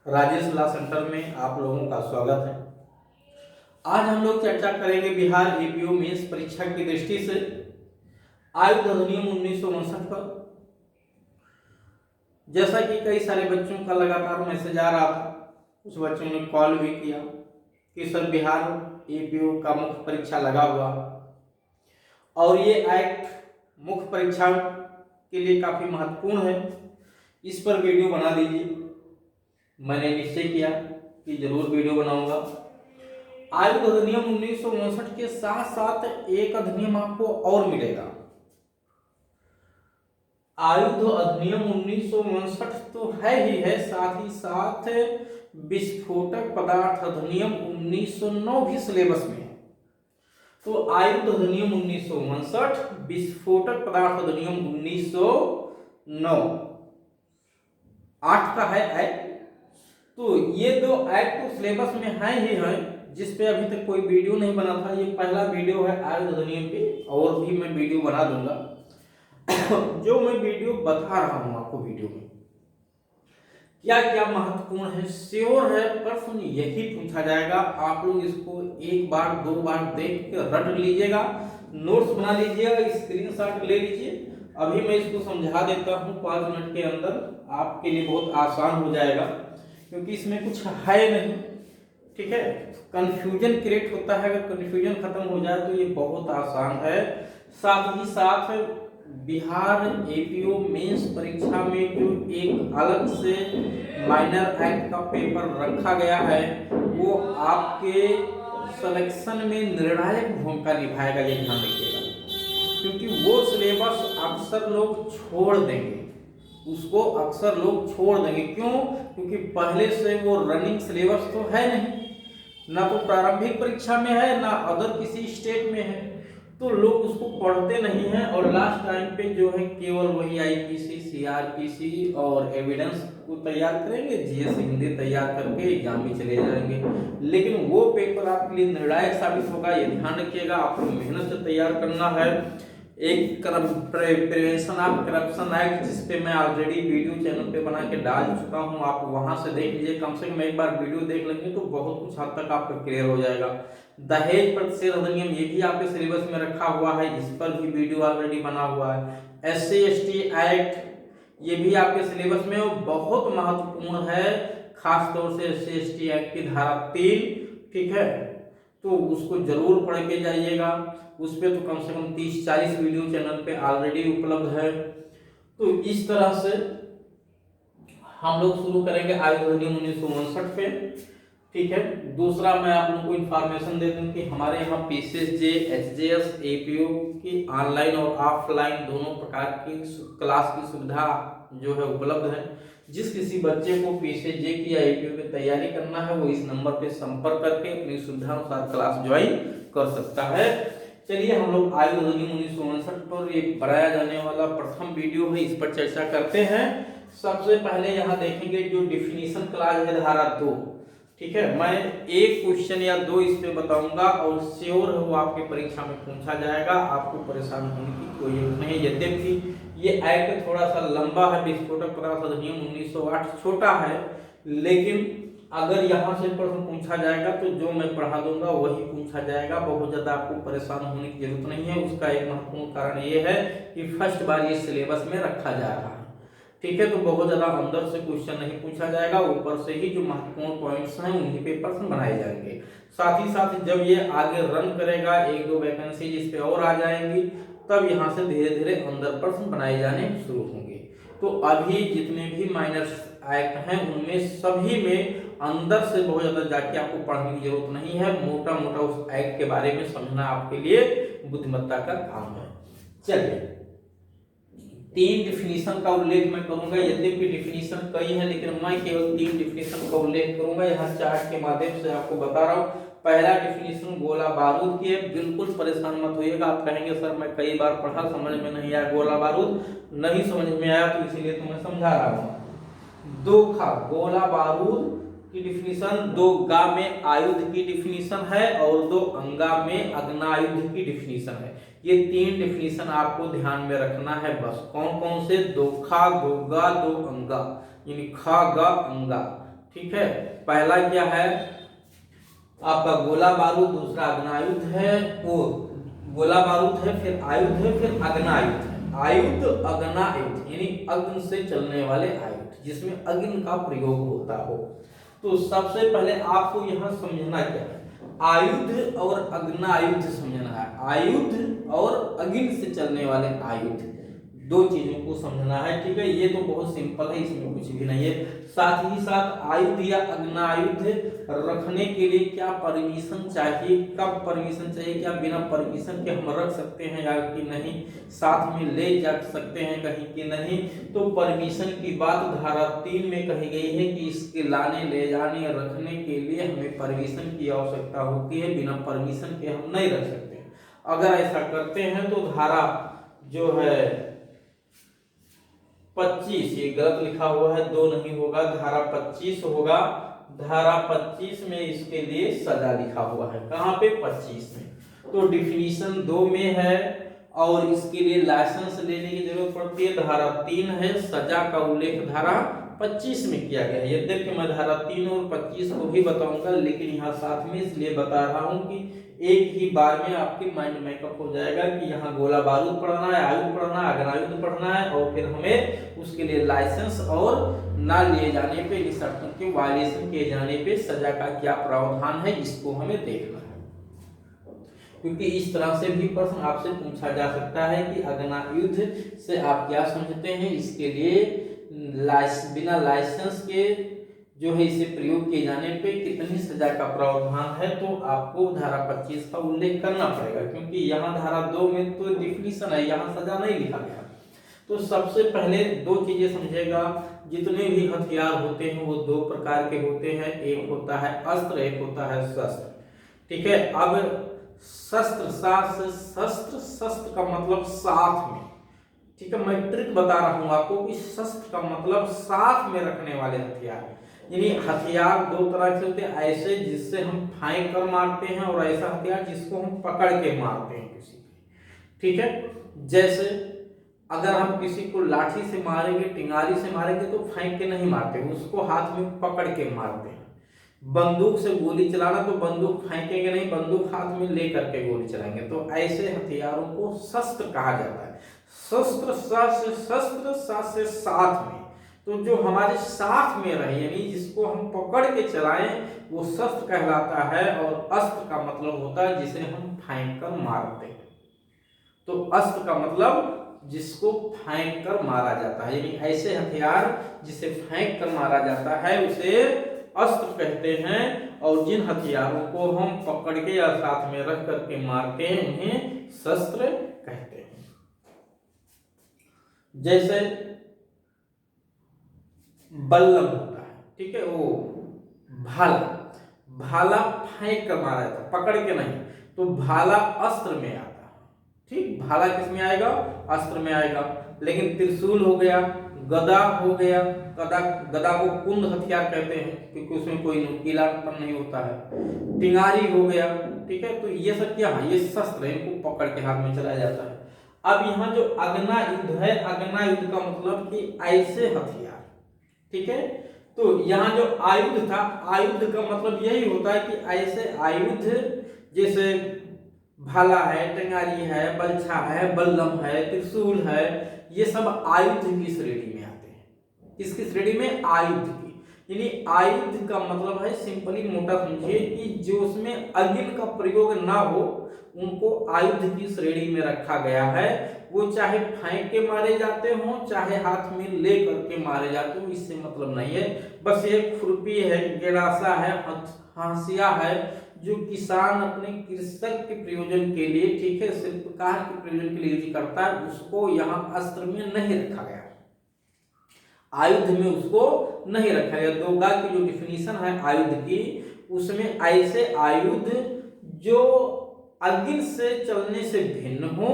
Rajesh law centre में आप लोगों का स्वागत है। आज हम लोग चर्चा करेंगे बिहार एपीओ मेंस परीक्षा की दृष्टि से आयुक्त अधिनियम 1959 पर। जैसा कि कई सारे बच्चों का लगातार मैसेज आ रहा था, कुछ बच्चों ने कॉल भी किया कि सर बिहार एपीओ का मुख्य परीक्षा लगा हुआ और ये एक्ट मुख्य परीक्षा के लिए काफी महत्वपूर्ण है, इस पर वीडियो बना दीजिए। मैंने निश्चय किया कि जरूर वीडियो बनाऊंगा। आयुक्त अधिनियम 1959 के साथ साथ एक अधिनियम आपको और मिलेगा। आयुक्त अधिनियम 1959 तो है ही है, साथ ही साथ विस्फोटक पदार्थ अधिनियम 1909 भी सिलेबस में है। तो आयुक्त अधिनियम 1959, विस्फोटक पदार्थ अधिनियम 1909 8 का है एक्ट। तो ये दो एक्ट तो सिलेबस में है ही है, जिस पे अभी तक कोई वीडियो नहीं बना था। ये पहला वीडियो है आयुक्त अधिनियम पे, और भी मैं वीडियो बना दूंगा। जो मैं वीडियो बता रहा हूं आपको, वीडियो में क्या क्या महत्वपूर्ण है, श्योर है प्रश्न यही पूछा जाएगा। आप लोग इसको एक बार दो बार देख के रट लीजिएगा, नोट्स बना लीजिएगा, स्क्रीनशॉट ले लीजिए। अभी मैं इसको समझा देता हूं 5 मिनट के अंदर, आपके लिए बहुत आसान हो जाएगा, क्योंकि इसमें कुछ है नहीं। ठीक है, कंफ्यूजन क्रिएट होता है, अगर कंफ्यूजन खत्म हो जाए तो ये बहुत आसान है। साथ ही साथ बिहार एपीओ मेंस परीक्षा में जो एक अलग से माइनर एक्ट का पेपर रखा गया है, वो आपके सिलेक्शन में निर्णायक भूमिका निभाएगा, ये ध्यान रखिएगा। क्योंकि वो सिलेबस अक्सर लोग छोड़ देंगे, उसको अक्सर लोग छोड़ देंगे। क्यों? क्योंकि पहले से वो रनिंग सिलेबस तो है नहीं, ना तो प्रारंभिक परीक्षा में है, ना अदर किसी स्टेट में है, तो लोग उसको पढ़ते नहीं हैं। और लास्ट टाइम पे जो है केवल वही आईपीसी, सीआरपीसी और एविडेंस को तैयार करेंगे, जीएस हिंदी तैयार करके एग्जाम में चले जाएंगे। लेकिन वो पेपर आपके लिए निर्णायक साबित होगा, ये ध्यान रखिएगा। आपको मेहनत से तैयार करना है। एक प्रिवेंशन ऑफ करप्शन एक्ट, जिसपे मैं ऑलरेडी वीडियो चैनल पे बना के डाल चुका हूं, आप वहां से देख लीजिए। कम से कम एक बार वीडियो देख लेंगे तो बहुत कुछ हद तक आपका क्लियर हो जाएगा। दहेज प्रतिषेध अधिनियम, ये भी आपके सिलेबस में रखा हुआ है, इस पर भी वीडियो ऑलरेडी बना हुआ है। एससी एसटी एक्ट, ये भी आपके सिलेबस में बहुत महत्वपूर्ण है, खास तौर से एससी एसटी एक्ट की धारा 3। ठीक है, तो उसको जरूर पढ़ के जाइएगा। उस पर तो कम से कम 30-40 वीडियो चैनल पे ऑलरेडी उपलब्ध है। तो इस तरह से हम लोग शुरू करेंगे आयुक्त अधिनियम 1959 पे। ठीक है, दूसरा मैं आप लोगों को इन्फॉर्मेशन दे दूं कि हमारे यहाँ पीसीएसजे, एचजेएस, एपीओ की ऑनलाइन और ऑफलाइन दोनों प्रकार की क्लास की सुविधा जो है उपलब्ध है। जिस किसी बच्चे को पीसीएसजे की या एपीओ की तैयारी करना है, वो इस नंबर पे संपर्क करके अपनी सुविधा अनुसार क्लास ज्वाइन कर सकता है। चलिए हम लोग आयुक्त अधिनियम 1959 पर एक बनाया जाने वाला प्रथम वीडियो है, इस पर चर्चा करते हैं। सबसे पहले यहाँ देखेंगे जो डिफिनीशन क्लास है धारा 2। ठीक है, मैं एक क्वेश्चन या दो इस पे बताऊंगा और श्योर है वो आपकी परीक्षा में पूछा जाएगा, आपको परेशान होने की कोई जरूरत नहीं। यद्यपि ये एक्ट थोड़ा सा लंबा है, विस्फोटक पदार्थ अधिनियम 1908 छोटा है, लेकिन अगर यहाँ से प्रश्न पूछा जाएगा तो जो मैं पढ़ा दूंगा वही पूछा जाएगा। बहुत ज्यादा आपको परेशान होने की जरूरत नहीं है। उसका एक महत्वपूर्ण कारण ये है कि फर्स्ट बार ये सिलेबस में रखा जा रहा है। ठीक है, तो बहुत ज्यादा अंदर से क्वेश्चन नहीं पूछा जाएगा, ऊपर से ही जो महत्वपूर्ण पॉइंट्स हैं उन्हीं पे प्रश्न बनाए जाएंगे। साथ ही साथ जब ये आगे रन करेगा, 1-2 वैकेंसी इस पे और आ जाएंगी, तब यहाँ से धीरे धीरे अंदर प्रश्न बनाए जाने शुरू होंगे। तो अभी जितने भी माइनर एक्ट हैं उनमें सभी में अंदर से बहुत ज्यादा जाके आपको पढ़ने की जरूरत नहीं है। मोटा मोटा उस एक्ट के बारे में समझना आपके लिए बुद्धिमत्ता का काम है। चलिए, 3 डिफिनीशन का उल्लेख मैं करूंगा। यद्यपि डिफिनीशन कई है, लेकिन मैं केवल 3 डिफिनीशन का उल्लेख करूंगा। यहाँ चार्ट के माध्यम से आपको बता रहा हूँ। पहला डिफिनीशन गोला बारूद की है। बिल्कुल परेशान मत होइएगा, आप कहेंगे सर मैं कई बार पढ़ा, समझ में नहीं आया गोला बारूद। नहीं समझ में आया तो इसीलिए तो मैं समझा रहा हूँ। दोखा गोला बारूद की डिफिनीशन, 2 गा में आयुध की डिफिनीशन है और 2 अंगा में अग्नायुध की डिफिनीशन है। ये 3 डिफिनीशन आपको ध्यान में रखना है बस। कौन कौन से? 2 खा 2 गा 2 अंगा, यानी खा गा अंगा। ठीक है, पहला क्या है आपका गोला बारूद, दूसरा अग्नायुध है, वो गोला बारूद है, फिर आयुध है, फिर अग्नायुध है। आयुध अग्नायुध यानी अग्नि से चलने वाले आयुध, जिसमें अग्नि का प्रयोग होता हो। तो सबसे पहले आपको यहाँ समझना क्या है, आयुध और अग्नायुध समझना है। आयुध और अग्नि से चलने वाले आयुध, दो चीजों को समझना है। ठीक है, ये तो बहुत सिंपल है, इसमें कुछ भी नहीं है। साथ ही साथ आयुध या अग्नायुध रखने के लिए क्या परमिशन चाहिए, कब परमिशन चाहिए, क्या बिना परमिशन के हम रख सकते हैं या कि नहीं, साथ में ले जा सकते हैं कहीं कि नहीं। तो परमिशन की बात धारा 3 में कही गई है कि इसके लाने, ले जाने, रखने के लिए हमें परमिशन की आवश्यकता होती है, बिना परमिशन के हम नहीं रख सकते। अगर ऐसा करते हैं तो धारा जो है 25, ये गलत लिखा हुआ है, 2 नहीं होगा, धारा 25 होगा। धारा 25 में इसके लिए सजा लिखा हुआ है, कहाँ पे, 25 में। तो डिफिनीशन 2 में है और इसके लिए लाइसेंस लेने की जरूरत पड़ती है, धारा 3 है। सजा का उल्लेख धारा 25 में किया गया है। यद्यपि मैं धारा 3 और 25 को भी बताऊंगा, लेकिन यहाँ साथ में इसलिए बता रहा हूँ कि एक ही बार में आपके माइंड मेकअप हो जाएगा कि यहाँ गोला बारूद पढ़ना है, आयुध पढ़ना है, अग्नायुध पढ़ना है, और फिर हमें उसके लिए लाइसेंस और ना लिए जाने पे, शर्तों के वायलेशन किए जाने पे सजा का क्या प्रावधान है, इसको हमें देखना है। क्योंकि इस तरह से भी प्रश्न आपसे पूछा जा सकता है कि अग्नायुध से आप क्या समझते हैं, इसके लिए बिना लाइसेंस के जो है इसे प्रयोग किए जाने पे कितनी सजा का प्रावधान है। तो आपको धारा 25 का उल्लेख करना पड़ेगा, क्योंकि यहाँ धारा 2 में तो डिफिनीशन है, यहाँ सजा नहीं लिखा गया। तो सबसे पहले दो चीजें समझेगा, जितने भी हथियार होते हैं वो 2 प्रकार के होते हैं, एक होता है अस्त्र, एक होता है शस्त्र। ठीक है, अब शस्त्र, शस्त्र, शस्त्र का मतलब साथ में। ठीक है, मैं ट्रिक बता रहा हूं आपको कि शस्त्र का मतलब साथ में रखने वाले हथियार। यानी हथियार 2 तरह के होते हैं, ऐसे जिससे हम फाइन कर मारते हैं, और ऐसा हथियार जिसको हम पकड़ के मारते हैं किसी को। ठीक है, जैसे अगर हम किसी को लाठी से मारेंगे, टिंगारी से मारेंगे तो फेंक के नहीं मारते, उसको हाथ में पकड़ के मारते हैं। बंदूक से गोली चलाना तो बंदूक फेंकेंगे नहीं, बंदूक हाथ में ले करके गोली चलाएंगे। तो ऐसे हथियारों को शस्त्र कहा जाता है। शस्त्र, शस्त्र से साथ में, तो जो हमारे साथ में रहे, यानी जिसको हम पकड़ के चलाएं, वो शस्त्र कहलाता है। और अस्त्र का मतलब होता है जिसे हम फेंक कर मारते हैं। तो अस्त्र का मतलब जिसको फेंक कर मारा जाता है, यानी ऐसे हथियार जिसे फेंक कर मारा जाता है उसे अस्त्र कहते हैं। और जिन हथियारों को हम पकड़ के या साथ में रख करके मारते हैं उन्हें शस्त्र कहते हैं। जैसे बल्लम होता है, ठीक है, वो भाला, भाला फेंक कर मारा जाता है, पकड़ के नहीं। तो भाला अस्त्र में आता है। ठीक, भाला किस में आएगा, अस्त्र में आएगा। लेकिन त्रिशूल हो गया, गदा हो गया, गदा को कुंद हथियार कहते हैं क्योंकि उसमें कोई नुकीलापन नहीं होता है। टिंगारी हो गया, ठीक है, तो ये सब क्या है, ये शस्त्र है, इनको पकड़ के हाथ में चलाया जाता है। अब यहाँ जो अग्नायुध है, अग्नायुध का मतलब कि ऐसे हथियार। ठीक है, तो यहाँ जो आयुध था, आयुध का मतलब यही होता है कि ऐसे आयुध जैसे भाला है, टेंगारी है, बलछा है, बल्लम है, त्रिशूल है, ये सब आयुध की श्रेणी में आते हैं। किसकी श्रेणी में, आयुध की। यानी आयुध का मतलब है, सिंपली मोटा समझिए, कि जो उसमें अग्नि का प्रयोग ना हो उनको आयुध की श्रेणी में रखा गया है। वो चाहे फेंक के मारे जाते हों, चाहे हाथ में ले करके मारे जाते हो, इससे मतलब नहीं है। बस ये खुरपी है, गेड़ासा है, हांसिया है, जो किसान अपने कृषक के प्रयोजन के लिए, ठीक है, शिल्पकार के प्रयोजन के लिए यूज करता है, उसको यहाँ अस्त्र में नहीं रखा गया, आयुध में उसको नहीं रखा गया। दोगा की जो डिफिनीशन है आयुध की, उसमें ऐसे आयुध जो अग्नि से चलने से भिन्न हो,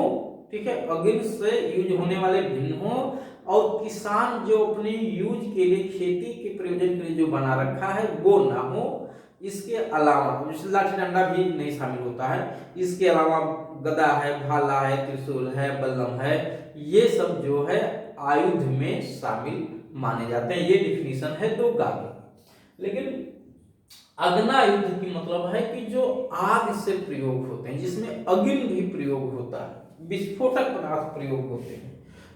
ठीक है, अग्नि से यूज होने वाले भिन्न हो, और किसान जो अपने यूज के लिए, खेती के प्रयोजन के लिए जो बना रखा है वो ना हो। इसके अलावा लाठी डंडा भी नहीं शामिल होता है। इसके अलावा गदा है, भाला है, त्रिशूल है, बल्लम है, ये सब जो है आयुध में शामिल माने जाते हैं। ये डिफिनीशन है दोगा की। लेकिन अग्ना युद्ध की मतलब है कि जो आग से प्रयोग होते हैं, जिसमें अग्नि भी प्रयोग होता है, विस्फोटक पदार्थ प्रयोग होते हैं।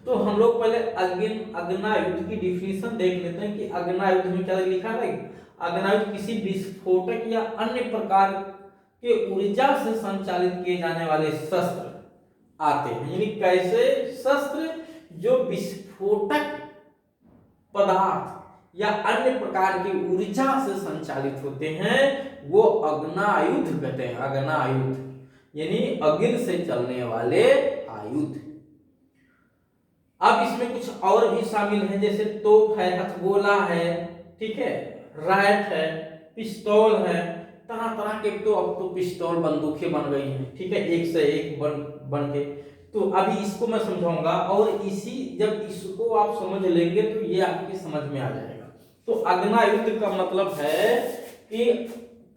तो हम लोग पहले अग्ना युद्ध की डिफिनीशन देख लेते हैं कि अग्ना युद्ध में क्या लिखा है। अग्ना युद्ध किसी विस्फोटक या अन्य प्रकार के ऊर्जा से संचालित किए जाने वाले शस्त्र आते हैं। यानी कैसे शस्त्र जो विस्फोटक पदार्थ या अन्य प्रकार की ऊर्जा से संचालित होते हैं वो अग्नायुध कहते हैं। अग्नायुध यानी अग्नि से चलने वाले आयुध। अब इसमें कुछ और भी शामिल है, जैसे तोप है, हथगोला है, ठीक है, रायट है, पिस्तौल है, तरह तरह के। तो अब तो पिस्तौल बंदूकें बन गई हैं, ठीक है, एक से एक बन के। तो अभी इसको मैं समझाऊंगा और जब इसको आप समझ लेंगे तो ये आपकी समझ में आ जाएगा। तो अग्नायुध का मतलब है कि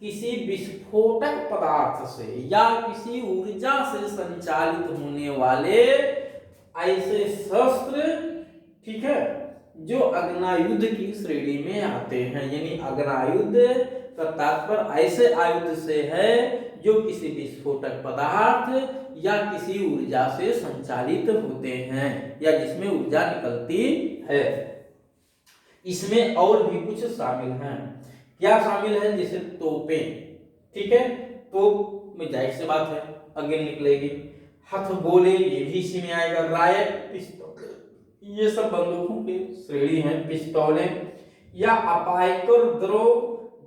किसी विस्फोटक पदार्थ से या किसी ऊर्जा से संचालित होने वाले ऐसे शस्त्र, ठीक है, जो अग्नायुध की श्रेणी में आते हैं। यानी अग्नायुध का तात्पर्य ऐसे आयुध से है जो किसी विस्फोटक पदार्थ या किसी ऊर्जा से संचालित होते हैं या जिसमें ऊर्जा निकलती है। इसमें और भी कुछ शामिल हैं। क्या शामिल है? जैसे तोपें, ठीक है, तोप में जाहिर सी बात है अग्नि निकलेगी। हथगोले ये भी इसी में आएगा। रायट, पिस्तौल, ये सब बंदूकों की श्रेणी है। पिस्तौलें या अपायकर द्रव,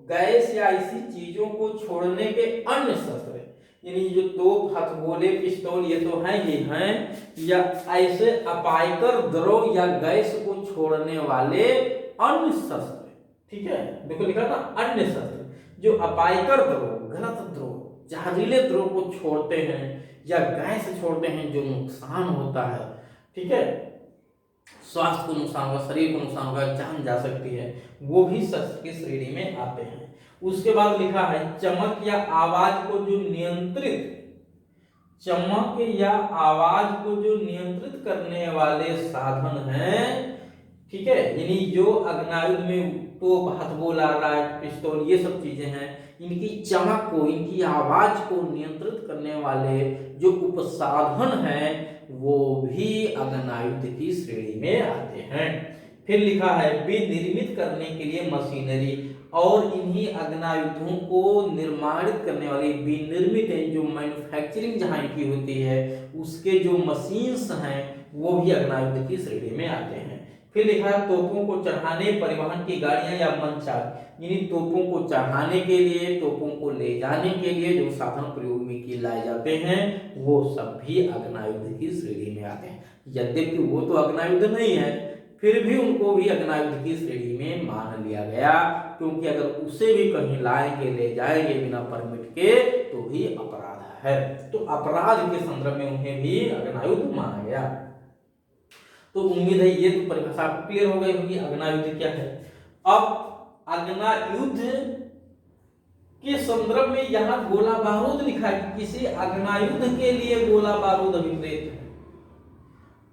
गैस या ऐसी चीजों को छोड़ने के अन्य शस्त्र, यानी जो तोप, हथगोले, पिस्तौल ये तो हैं ही हैं, या ऐसे अपायकर द्रव या गैस को छोड़ने वाले अन्य शस्त्र, ठीक है। देखो लिखा था अन्य शस्त्र, जो अपायकर द्रव, गलत द्रव, जहरीले द्रव को छोड़ते हैं या गैस छोड़ते हैं जो नुकसान होता है, ठीक है, स्वास्थ्य को नुकसान होगा, शरीर को नुकसान होगा, जान जा सकती है, वो भी शस्त्र की श्रेणी में आते हैं। उसके बाद लिखा है चमक या आवाज को जो नियंत्रित, चमक या आवाज को जो नियंत्रित करने वाले साधन हैं, ठीक है, यानी जो अग्नायुध में तोप, हथगोला, राइट, पिस्तौल ये सब चीजें हैं, इनकी चमक को, इनकी आवाज को नियंत्रित करने वाले जो उपसाधन हैं वो भी अग्नायुध की श्रेणी में आते हैं। फिर लिखा है विनिर्मित करने के लिए मशीनरी, और इन्हीं अग्नायुधों को निर्माणित करने वाली, विनिर्मित जो मैन्युफैक्चरिंग जहां की होती है उसके जो मशीन्स हैं वो भी अग्नायुध की श्रेणी में आते हैं। फिर लिखा है तोपों को चढ़ाने, परिवहन की गाड़ियां या मंचाग, यानी तोपों को चढ़ाने के लिए, तोपों को ले जाने के लिए जो साधन प्रयोग में किए लाए जाते हैं वो सब भी अग्नायुध की श्रेणी में आते हैं। यद्यपि वो तो अग्नायुध नहीं है, फिर भी उनको भी अग्नायुध की श्रेणी में मान लिया गया, क्योंकि अगर उसे भी कहीं लाएंगे, ले जाएंगे बिना परमिट के तो भी अपराध है। तो अपराध के संदर्भ में उन्हें भी अग्नायुध माना गया। तो उम्मीद है ये तो परिभाषा क्लियर हो गई होगी अग्नायुध क्या है। अब अग्नायुध के संदर्भ में यहाँ गोला बारूद लिखा है, किसी अग्नायुध के लिए गोला बारूद अभिप्रेत है,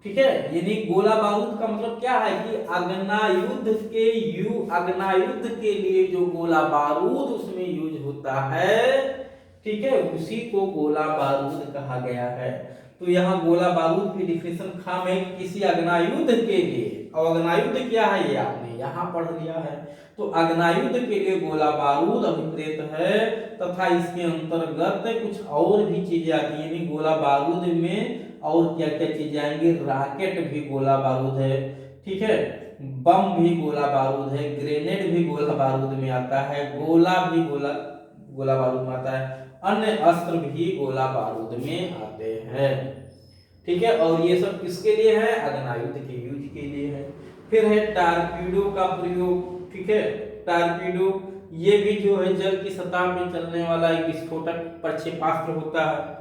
ठीक है। यानी गोला बारूद का मतलब क्या है कि अग्नायुध के लिए जो गोला बारूद उसमें यूज होता है, ठीक है, उसी को गोला बारूद कहा गया है। तो यहाँ गोला बारूद की डिफिनेशन खाम है किसी अग्नायुध के लिए, और अग्नायुध क्या है ये आपने यहाँ पढ़ लिया है। तो अग्नायुध के लिए गोला बारूद अभिप्रेत है, तथा इसके अंतर्गत कुछ और भी चीजें आती है। गोला बारूद में और क्या क्या चीजें आएंगी, रॉकेट भी गोला बारूद है, ठीक है, बम भी गोला बारूद है, ग्रेनेड भी गोला बारूद में आता है, गोला भी गोला बारूद में आता है, अन्य अस्त्र भी गोला बारूद में आते हैं, ठीक है। और ये सब किसके लिए है? अग्नायुध के यूज के लिए है। फिर है टारपीडो का प्रयोग, ठीक है, टारपीडो ये भी जो है जल की सतह में चलने वाला एक विस्फोटक प्रक्षेपास्त्र होता है,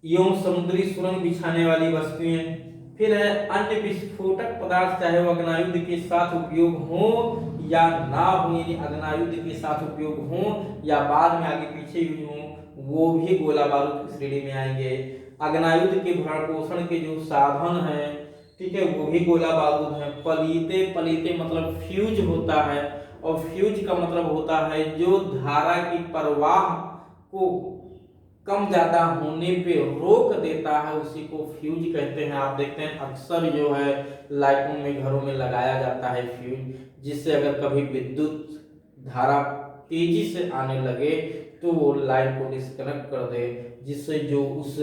एवं समुद्री सुरंग बिछाने वाली वस्तुएं। फिर है अन्य विस्फोटक पदार्थ, चाहे वो अग्नायुध के साथ उपयोग हो या ना हो, यानी अग्नायुध के साथ उपयोग हो या बाद में आगे पीछे यूज हो, वो भी गोला बारूद की श्रेणी में आएंगे। अग्नायुध के भरण पोषण के जो साधन हैं, ठीक है, वो भी गोला बारूद है। पलीते मतलब फ्यूज होता है, और फ्यूज का मतलब होता है जो धारा की प्रवाह को कम ज्यादा होने पे रोक देता है, उसी को फ्यूज कहते हैं। आप देखते हैं अक्सर जो है लाइटों में, घरों में लगाया जाता है फ्यूज, जिससे अगर कभी विद्युत धारा तेजी से आने लगे तो वो लाइट को डिस्कनेक्ट कर दे, जिससे जो उस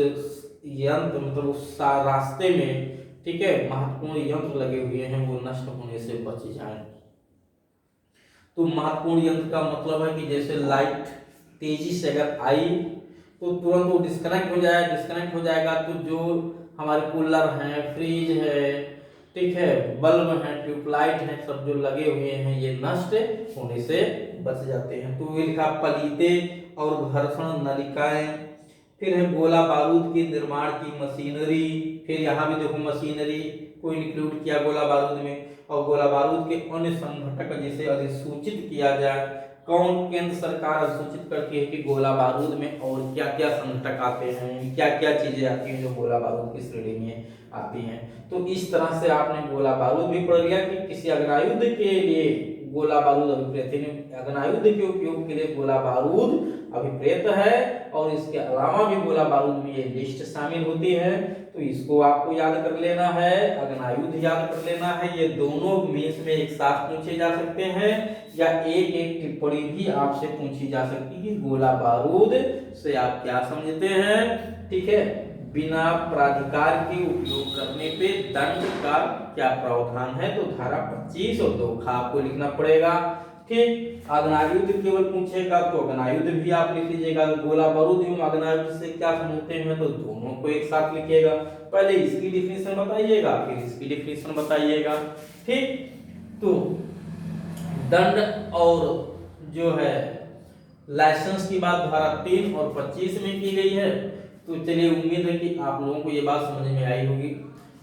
यंत्र मतलब उस रास्ते में, ठीक है, महत्वपूर्ण यंत्र लगे हुए हैं वो नष्ट होने से बच जाए। तो महत्वपूर्ण यंत्र का मतलब है कि जैसे लाइट तेजी से अगर आई तो तुरंत वो डिस्कनेक्ट हो जाएगा। डिस्कनेक्ट हो जाएगा तो जो हमारे कूलर हैं, फ्रिज है, ठीक है, बल्ब है, ट्यूबलाइट है, सब जो लगे हुए हैं ये नष्ट होने से बच जाते हैं। तो ये लिखा पलीते और घर्षण नलिकाएं, फिर है गोला बारूद के निर्माण की मशीनरी। फिर यहाँ भी देखो मशीनरी को इंक्लूड किया गोला बारूद में, और गोला बारूद के अन्य संघटक जिसे अधिसूचित किया जाए। कौन केंद्र सरकार अधिसूचित करती है कि गोला बारूद में और क्या क्या संघटक आते हैं, क्या क्या चीजें आती हैं जो गोला बारूद की श्रेणी में आती हैं। तो इस तरह से आपने गोला बारूद भी पढ़ लिया कि किसी अग्नायुद्ध के लिए गोला बारूद अभिप्रेत, अग्नायुद्ध के उपयोग के लिए गोला बारूद अभिप्रेत है, और इसके अलावा भी गोला बारूद में ये लिस्ट शामिल होती है। तो इसको आपको याद कर लेना है, अग्नायुद्ध याद कर लेना है। ये दोनों मेंस में एक साथ पूछे जा सकते हैं, या एक एक टिप्पणी भी आपसे पूछी जा सकती है कि गोला बारूद से आप क्या समझते हैं, ठीक है। बिना प्राधिकार के उपयोग करने पे दंड का क्या प्रावधान है, तो धारा 25 और 2 आपको लिखना पड़ेगा। ठीक, अग्नायुद्ध केवल पूछेगा तो अग्नायुद्ध भी आप लिख लीजिएगा। गोला बारूद एवं अग्नायुद्ध से क्या समझते हैं, तो दोनों को एक साथ लिखिएगा। पहले इसकी डिफिनेशन बताइएगा, फिर इसकी डिफिनेशन बताइएगा। ठीक, तो दंड और जो है लाइसेंस की बात धारा 3 और 25 में की गई है। तो चलिए, उम्मीद है कि आप लोगों को ये बात समझ में आई होगी,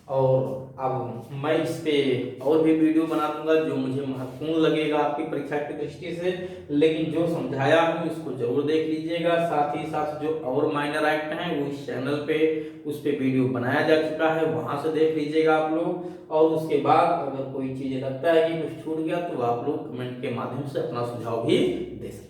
और अब मैं इस पे और भी वीडियो बना दूंगा जो मुझे महत्वपूर्ण लगेगा आपकी परीक्षा की दृष्टि से। लेकिन जो समझाया हूँ इसको जरूर देख लीजिएगा। साथ ही साथ जो और माइनर एक्ट हैं वो इस चैनल पे उस पे वीडियो बनाया जा चुका है, वहां से देख लीजिएगा आप लोग। और उसके बाद अगर कोई चीज लगता है कि कुछ छूट गया तो आप लोग कमेंट के माध्यम से अपना सुझाव भी दे सकते हैं।